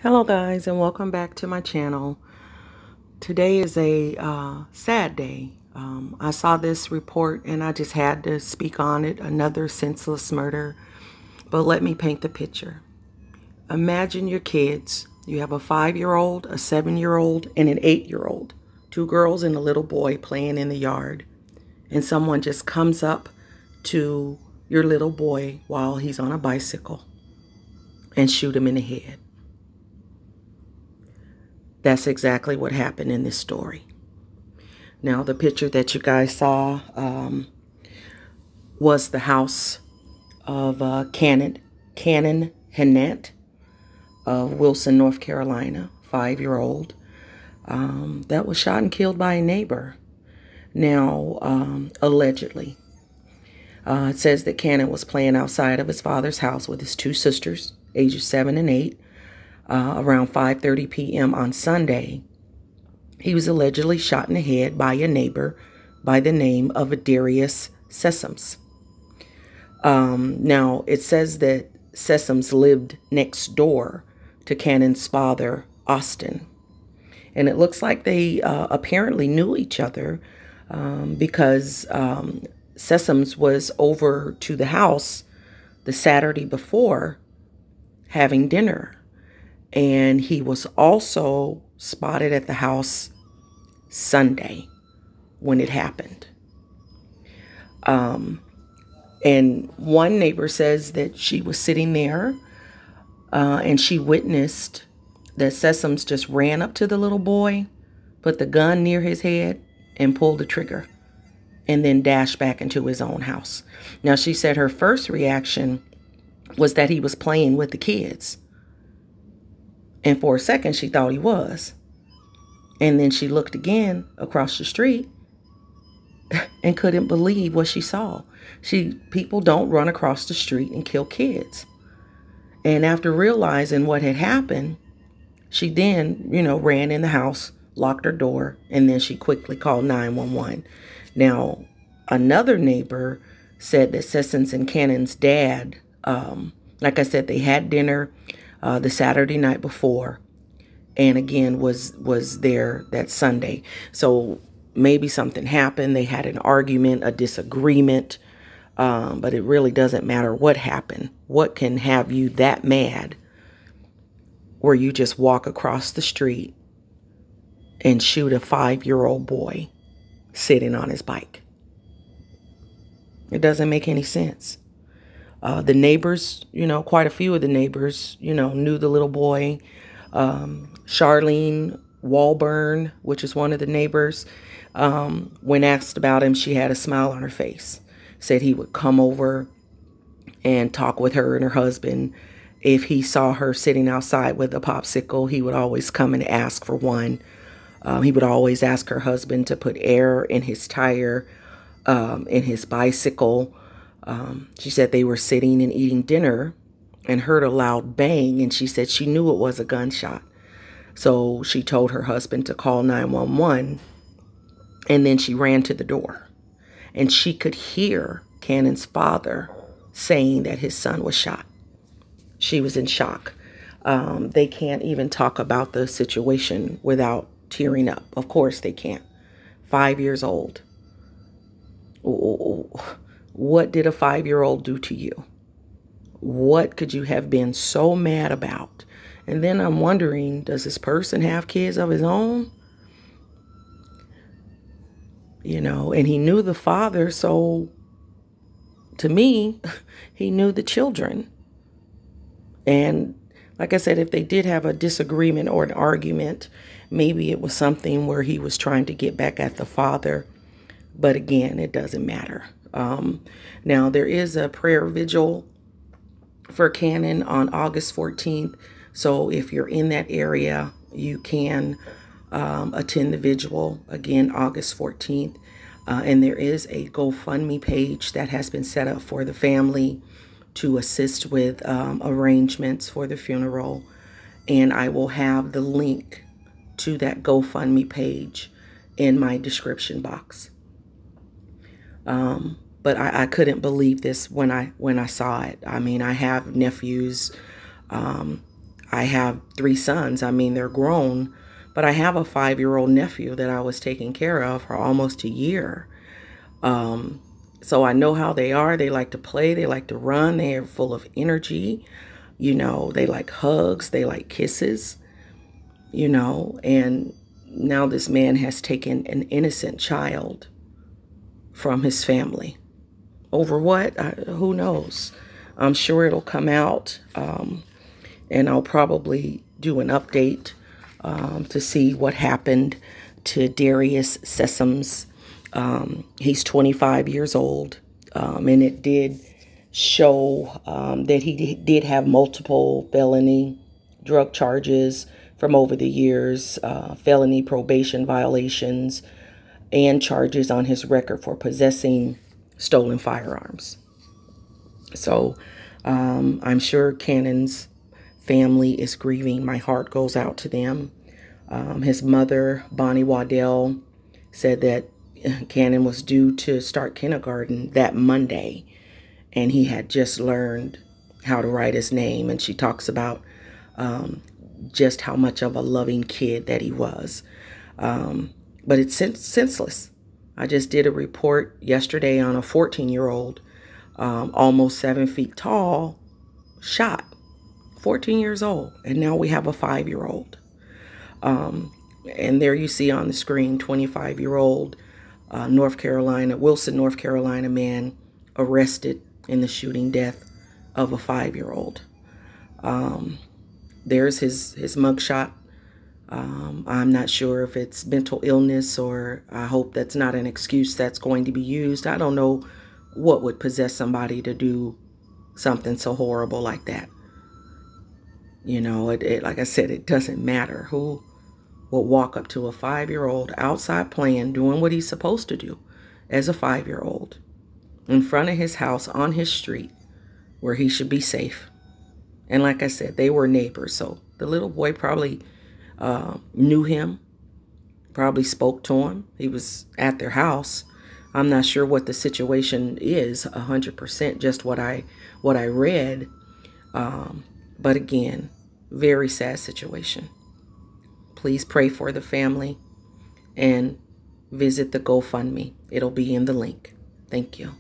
Hello guys, and welcome back to my channel. Today is a sad day. I saw this report and I just had to speak on it. Another senseless murder. But let me paint the picture. Imagine your kids. You have a 5-year-old, a 7-year-old, and an 8-year-old. 2 girls and a little boy playing in the yard. And someone just comes up to your little boy while he's on a bicycle and shoot him in the head. That's exactly what happened in this story. Now, the picture that you guys saw was the house of Hinnant of Wilson, North Carolina, 5-year-old, that was shot and killed by a neighbor. Now, allegedly. It says that Hinnant was playing outside of his father's house with his 2 sisters, ages 7 and 8. Around 5:30 p.m. on Sunday, he was allegedly shot in the head by a neighbor by the name of Darius Sessoms. Now, it says that Sessoms lived next door to Hinnant's father, Austin. And it looks like they apparently knew each other because Sessoms was over to the house the Saturday before having dinner. And he was also spotted at the house Sunday when it happened. And one neighbor says that she was sitting there and she witnessed that Sessoms just ran up to the little boy, put the gun near his head, and pulled the trigger, and then dashed back into his own house. Now, she said her first reaction was that he was playing with the kids. And for a second, she thought he was. And then she looked again across the street and couldn't believe what she saw. People don't run across the street and kill kids. And after realizing what had happened, she then, ran in the house, locked her door, and then she quickly called 911. Now, another neighbor said that Sessoms and Hinnant's dad, like I said, they had dinner the Saturday night before, and again was there that Sunday. So maybe something happened. They had an argument, a disagreement, but it really doesn't matter what happened. What can have you that mad where you just walk across the street and shoot a 5-year-old boy sitting on his bike? It doesn't make any sense. The neighbors, quite a few of the neighbors, knew the little boy. Charlene Walburn, which is one of the neighbors, when asked about him, she had a smile on her face. Said he would come over and talk with her and her husband. If he saw her sitting outside with a popsicle, he would always come and ask for one. He would always ask her husband to put air in his tire, in his bicycle. She said they were sitting and eating dinner and heard a loud bang, and she said she knew it was a gunshot. So she told her husband to call 911, and then she ran to the door. And she could hear Hinnant's father saying that his son was shot. She was in shock. They can't even talk about the situation without tearing up. Of course they can't. 5 years old. What did a 5-year-old do to you? What could you have been so mad about? And then I'm wondering, does this person have kids of his own? And he knew the father, so to me, he knew the children. And like I said, if they did have a disagreement or an argument, maybe it was something where he was trying to get back at the father. But again, it doesn't matter. Now, there is a prayer vigil for Hinnant on August 14th. So if you're in that area, you can attend the vigil, again, August 14th. And there is a GoFundMe page that has been set up for the family to assist with arrangements for the funeral. And I will have the link to that GoFundMe page in my description box. But I couldn't believe this when I saw it. I mean, I have nephews. I have 3 sons. I mean, they're grown, but I have a 5-year-old nephew that I was taking care of for almost a year. So I know how they are. They like to play. They like to run. They are full of energy. They like hugs. They like kisses, and now this man has taken an innocent child from his family. Over what? Who knows? I'm sure it'll come out, and I'll probably do an update to see what happened to Darius Sessoms. He's 25 years old, and it did show that he did have multiple felony drug charges from over the years, felony probation violations, and charges on his record for possessing stolen firearms. So I'm sure Cannon's family is grieving. My heart goes out to them. His mother, Bonnie Waddell, said that Cannon was due to start kindergarten that Monday, and he had just learned how to write his name. And she talks about just how much of a loving kid that he was. But it's senseless. I just did a report yesterday on a 14-year-old, almost 7 feet tall, shot. 14 years old. And now we have a 5-year-old. And there you see on the screen, 25-year-old Wilson, North Carolina man arrested in the shooting death of a 5-year-old. There's his mugshot. I'm not sure if it's mental illness, or I hope that's not an excuse that's going to be used. I don't know what would possess somebody to do something so horrible like that. Like I said, it doesn't matter who will walk up to a 5-year-old outside playing, doing what he's supposed to do as a 5-year-old, in front of his house on his street where he should be safe. And like I said, they were neighbors, so the little boy probably knew him, probably spoke to him. He was at their house. I'm not sure what the situation is 100%, just what I read. But again, very sad situation. Please pray for the family and visit the GoFundMe. It'll be in the link. Thank you.